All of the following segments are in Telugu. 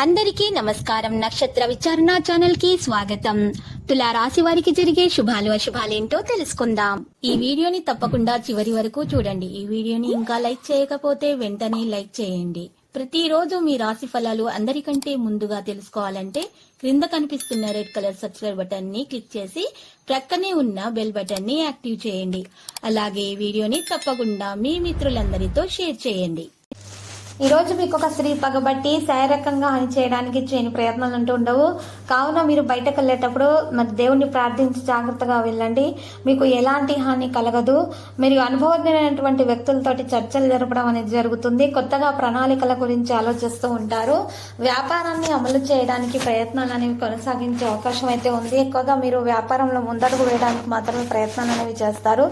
అందరికీ నమస్కారం. నక్షత్ర విచారణ ఛానల్ కి స్వాగతం. తులా రాశి వారికి జరిగే శుభాలు అశుభాలేంటో తెలుసుకుందాం. ఈ వీడియోని తప్పకుండా చివరి వరకు చూడండి. ఈ వీడియోని ఇంకా లైక్ చేయకపోతే వెంటనే లైక్ చేయండి. ప్రతిరోజు మీ రాశి ఫలాలు అందరికంటే ముందుగా తెలుసుకోవాలంటే క్రింద కనిపిస్తున్న రెడ్ కలర్ సబ్స్క్రైబ్ బటన్ ని క్లిక్ చేసి ప్రక్కనే ఉన్న బెల్ బటన్ ని యాక్టివ్ చేయండి. అలాగే ఈ వీడియోని తప్పకుండా మీ మిత్రులందరితో షేర్ చేయండి. ఈ రోజు మీకు ఒక స్త్రీ పగబట్టి శారీరకంగా హాని చేయడానికి చేయని ప్రయత్నాలు అంటూ ఉండవు. కావున మీరు బయటకు వెళ్ళేటప్పుడు మరి దేవుణ్ణి ప్రార్థించి జాగ్రత్తగా వెళ్ళండి. మీకు ఎలాంటి హాని కలగదు. మీరు అనుభవజ్ఞమైనటువంటి వ్యక్తులతోటి చర్చలు జరపడం అనేది జరుగుతుంది. కొత్తగా ప్రణాళికల గురించి ఆలోచిస్తూ ఉంటారు. వ్యాపారాన్ని అమలు చేయడానికి ప్రయత్నాలు అనేవి కొనసాగించే అవకాశం అయితే ఉంది. ఎక్కువగా మీరు వ్యాపారంలో ముందడుగు వేయడానికి మాత్రమే ప్రయత్నాలు అనేవి చేస్తారు.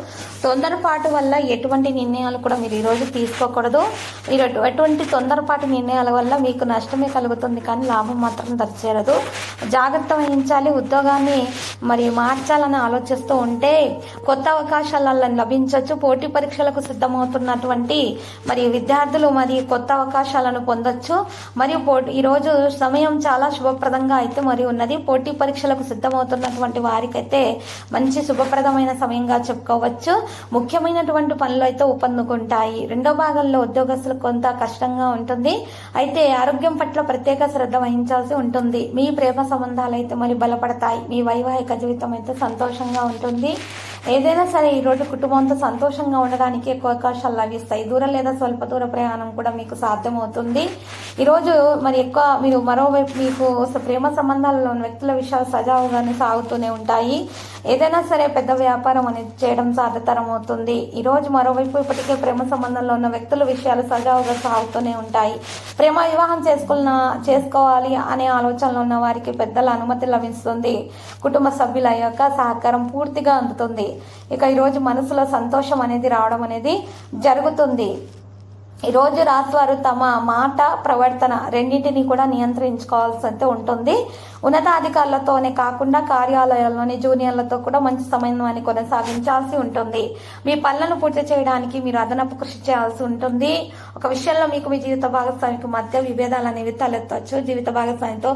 తొందరపాటు వల్ల ఎటువంటి నిర్ణయాలు కూడా మీరు ఈ రోజు తీసుకోకూడదు. మీరు ఎటువంటి తొందరపాటు నిర్ణయాల వల్ల మీకు నష్టమే కలుగుతుంది, కానీ లాభం మాత్రం దరిచేరదు. జాగ్రత్త వహించాలి. ఉద్యోగాన్ని మరి మార్చాలని ఆలోచిస్తూ ఉంటే కొత్త అవకాశాలను లభించవచ్చు. పోటీ పరీక్షలకు సిద్ధమవుతున్నటువంటి మరి విద్యార్థులు మరి కొత్త అవకాశాలను పొందొచ్చు. మరియు ఈరోజు సమయం చాలా శుభప్రదంగా అయితే మరి ఉన్నది. పోటీ పరీక్షలకు సిద్ధమవుతున్నటువంటి వారికైతే మంచి శుభప్రదమైన సమయంగా చెప్పుకోవచ్చు. ముఖ్యమైనటువంటి పనులు అయితే ఊపందుకుంటాయి. రెండో భాగంలో ఉద్యోగస్తులకు కొంత కష్టంగా ఉంటుంది. అయితే ఆరోగ్యం పట్ల ప్రత్యేక శ్రద్ధ వహించాల్సి ఉంటుంది. మీ ప్రేమ సంబంధాలు అయితే మరి బలపడతాయి. మీ వైవాహిక జీవితం అయితే సంతోషంగా ఉంటుంది. ఏదైనా సరే ఈరోజు కుటుంబంతో సంతోషంగా ఉండడానికి ఎక్కువ అవకాశాలు లభిస్తాయి. దూర లేదా స్వల్ప దూర ప్రయాణం కూడా మీకు సాధ్యమవుతుంది. ఈరోజు మరి ఎక్కువ మీరు మరోవైపు మీకు ప్రేమ సంబంధాలలో ఉన్న వ్యక్తుల విషయాలు సజావుగానే సాగుతూనే ఉంటాయి. ఏదైనా సరే పెద్ద వ్యాపారం అనేది చేయడం సాధ్యతరం అవుతుంది. ఈరోజు మరోవైపు ఇప్పటికే ప్రేమ సంబంధంలో ఉన్న వ్యక్తుల విషయాలు సజావుగా సాగుతూనే ఉంటాయి. ప్రేమ వివాహం చేసుకోవాలి అనే ఆలోచనలో ఉన్న వారికి పెద్దల అనుమతి లభిస్తుంది. కుటుంబ సభ్యుల యొక్క సహకారం పూర్తిగా అందుతుంది. ఇక ఈరోజు మనసులో సంతోషం అనేది రావడం అనేది జరుగుతుంది. ఈరోజు రాశివారు తమ మాట ప్రవర్తన రెండింటినీ కూడా నియంత్రించుకోవాల్సి అయితే ఉంటుంది. ఉన్నతాధికారులతోనే కాకుండా కార్యాలయాల్లోని జూనియర్లతో కూడా మంచి సమన్వయాన్ని కొనసాగించాల్సి ఉంటుంది. మీ పనులను పూర్తి చేయడానికి మీరు అదనపు కృషి చేయాల్సి ఉంటుంది. ఒక విషయంలో మీకు మీ జీవిత భాగస్వామికి మధ్య విభేదాలు అనేవి తలెత్తవచ్చు. జీవిత భాగస్వామితో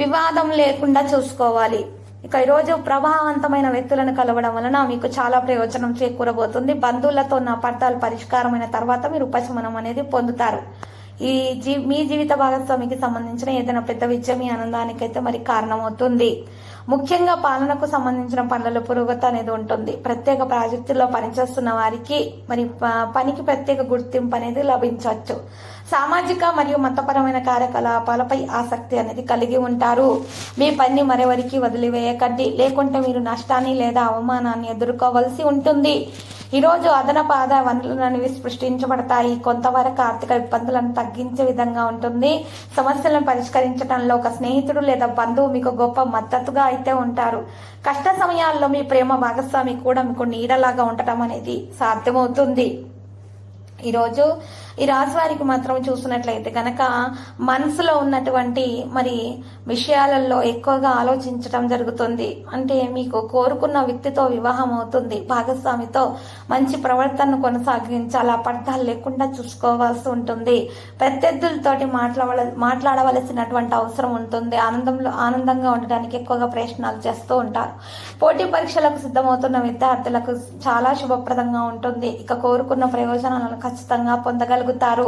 వివాదం లేకుండా చూసుకోవాలి. ఇక ఈరోజు ప్రభావవంతమైన వ్యక్తులను కలవడం వలన మీకు చాలా ప్రయోజనం చేకూరబోతుంది. బంధువులతో ఉన్న అపార్థాలు పరిష్కారమైన తర్వాత మీరు ఉపశమనం అనేది పొందుతారు. మీ జీవిత భాగస్వామికి సంబంధించిన ఏదైనా పెద్ద విజయం మీ ఆనందానికైతే మరి కారణమవుతుంది. ముఖ్యంగా పాలనకు సంబంధించిన పనులలో పురోగతి అనేది ఉంటుంది. ప్రత్యేక ప్రాజెక్టుల్లో పనిచేస్తున్న వారికి మరి పనికి ప్రత్యేక గుర్తింపు అనేది లభించవచ్చు. సామాజిక మరియు మతపరమైన కార్యకలాపాలపై ఆసక్తి అనేది కలిగి ఉంటారు. మీ పని మరెవరికి వదిలివేయకండి, లేకుంటే మీరు నష్టాన్ని లేదా అవమానాన్ని ఎదుర్కోవలసి ఉంటుంది. ఈరోజు అదనపు ఆదాయ వనరులు అనేవి సృష్టించబడతాయి. కొంతవరకు ఆర్థిక ఇబ్బందులను తగ్గించే విధంగా ఉంటుంది. సమస్యలను పరిష్కరించడంలో ఒక స్నేహితుడు లేదా బంధువు మీకు గొప్ప మద్దతుగా అయితే ఉంటారు. కష్ట సమయాల్లో మీ ప్రేమ భాగస్వామి కూడా మీకు నీడలాగా ఉండటం అనేది సాధ్యమవుతుంది. ఈరోజు ఈ రాశి వారికి మాత్రం చూసినట్లయితే కనుక మనసులో ఉన్నటువంటి మరి విషయాలలో ఎక్కువగా ఆలోచించడం జరుగుతుంది. అంటే మీకు కోరుకున్న వ్యక్తితో వివాహం అవుతుంది. భాగస్వామితో మంచి ప్రవర్తనను కొనసాగించాలి. అపార్థాలు లేకుండా చూసుకోవాల్సి ఉంటుంది. ప్రత్యర్థులతోటి మాట్లాడవలసినటువంటి అవసరం ఉంటుంది. ఆనందంగా ఉండడానికి ఎక్కువగా ప్రయత్నాలు చేస్తూ ఉంటారు. పోటీ పరీక్షలకు సిద్ధమవుతున్న విద్యార్థులకు చాలా శుభప్రదంగా ఉంటుంది. ఇక కోరుకున్న ప్రయోజనాలను ఖచ్చితంగా పొందగలుగుతారు.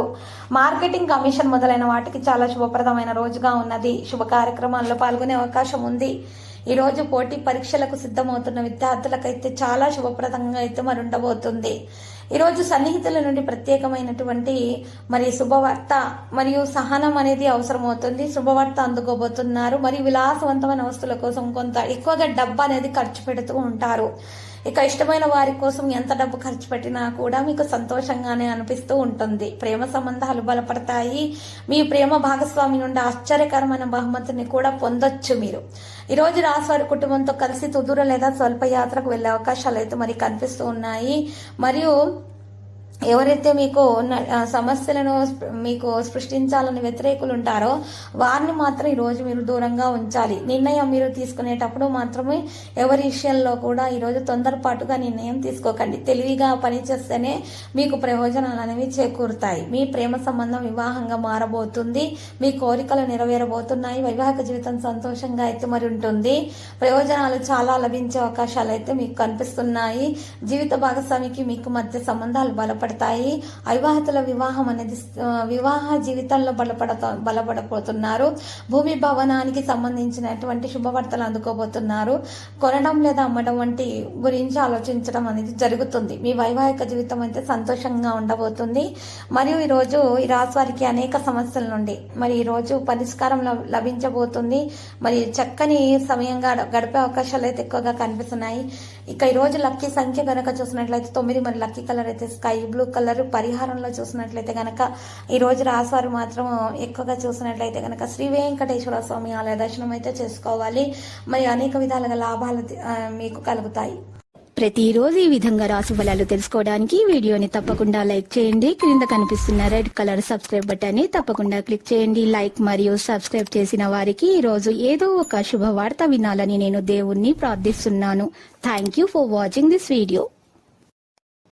మార్కెటింగ్, కమిషన్ మొదలైన వాటికి చాలా శుభప్రదమైన రోజుగా ఉన్నది. శుభ కార్యక్రమాల్లో పాల్గొనే అవకాశం ఉంది. ఈ రోజు పోటీ పరీక్షలకు సిద్ధమవుతున్న విద్యార్థులకైతే చాలా శుభప్రదంగా అయితే మరి ఉండబోతుంది. ఈరోజు సన్నిహితుల నుండి ప్రత్యేకమైనటువంటి మరి శుభవార్త మరియు సహనం అనేది అవసరమవుతుంది. శుభవార్త అందుకోబోతున్నారు. మరియు విలాసవంతమైన వస్తువుల కోసం కొంత ఎక్కువగా డబ్బు అనేది ఖర్చు పెడుతూ ఉంటారు. ఇక ఇష్టమైన వారి కోసం ఎంత డబ్బు ఖర్చు పెట్టినా కూడా మీకు సంతోషంగానే అనిపిస్తూ ఉంటుంది. ప్రేమ సంబంధాలు బలపడతాయి. మీ ప్రేమ భాగస్వామి నుండి ఆశ్చర్యకరమైన బహుమతిని కూడా పొందొచ్చు. మీరు ఈరోజు రాశివారి కుటుంబంతో కలిసి సుదూర లేదా స్వల్ప యాత్రకు వెళ్లే అవకాశాలు అయితే మరి కనిపిస్తూ ఉన్నాయి. మరియు ఎవరైతే మీకు సమస్యలను మీకు సృష్టించాలని వ్యతిరేకులు ఉంటారో వారిని మాత్రం ఈరోజు మీరు దూరంగా ఉంచాలి. నిర్ణయం మీరు తీసుకునేటప్పుడు మాత్రమే ఎవరి విషయంలో కూడా ఈరోజు తొందరపాటుగా నిర్ణయం తీసుకోకండి. తెలివిగా పనిచేస్తేనే మీకు ప్రయోజనాలు అనేవి చేకూరుతాయి. మీ ప్రేమ సంబంధం వివాహంగా మారబోతుంది. మీ కోరికలు నెరవేరబోతున్నాయి. వైవాహిక జీవితం సంతోషంగా అయితే మరి ఉంటుంది. ప్రయోజనాలు చాలా లభించే అవకాశాలు అయితే మీకు కనిపిస్తున్నాయి. జీవిత భాగస్వామికి మీకు మధ్య సంబంధాలు బలపడతాయి. అవివాహితుల వివాహం అనేది వివాహ జీవితంలో బలపడబోతున్నారు. భూమి భవనానికి సంబంధించినటువంటి శుభవార్తలు అందుకోబోతున్నారు. కొనడం లేదా అమ్మడం వంటి గురించి ఆలోచించడం అనేది జరుగుతుంది. మీ వైవాహిక జీవితం అయితే సంతోషంగా ఉండబోతుంది. మరియు ఈరోజు ఈ రాశి వారికి అనేక సమస్యల నుండి మరి ఈరోజు పరిష్కారం లభించబోతుంది. మరి చక్కని సమయంగా గడిపే అవకాశాలు అయితే ఎక్కువగా కనిపిస్తున్నాయి. ఇక ఈరోజు లక్కీ సంఖ్య కనుక చూసినట్లయితే 9, మరి లక్కీ కలర్ అయితే స్కై బ్లూ కలర్. పరిహారంలో చూసినట్లయితే కనుక ఈ రోజు రాశివారు మాత్రం ఎక్కువగా చూసినట్లయితే కనుక శ్రీ వెంకటేశ్వర స్వామి ఆలయ దర్శనం అయితే చేసుకోవాలి. మరి అనేక విధాలుగా లాభాలు మీకు కలుగుతాయి. ప్రతిరోజు ఈ విధంగా రాశి ఫలాలు తెలుసుకోవడానికి ఈ వీడియోని తప్పకుండా లైక్ చేయండి. క్రింద కనిపిస్తున్న రెడ్ కలర్ సబ్స్క్రైబ్ బటన్ ని తప్పకుండా క్లిక్ చేయండి. లైక్ మరియు సబ్స్క్రైబ్ చేసిన వారికి ఈ రోజు ఏదో ఒక శుభవార్త వినాలని నేను దేవుణ్ణి ప్రార్థిస్తున్నాను. Thank you for watching this video.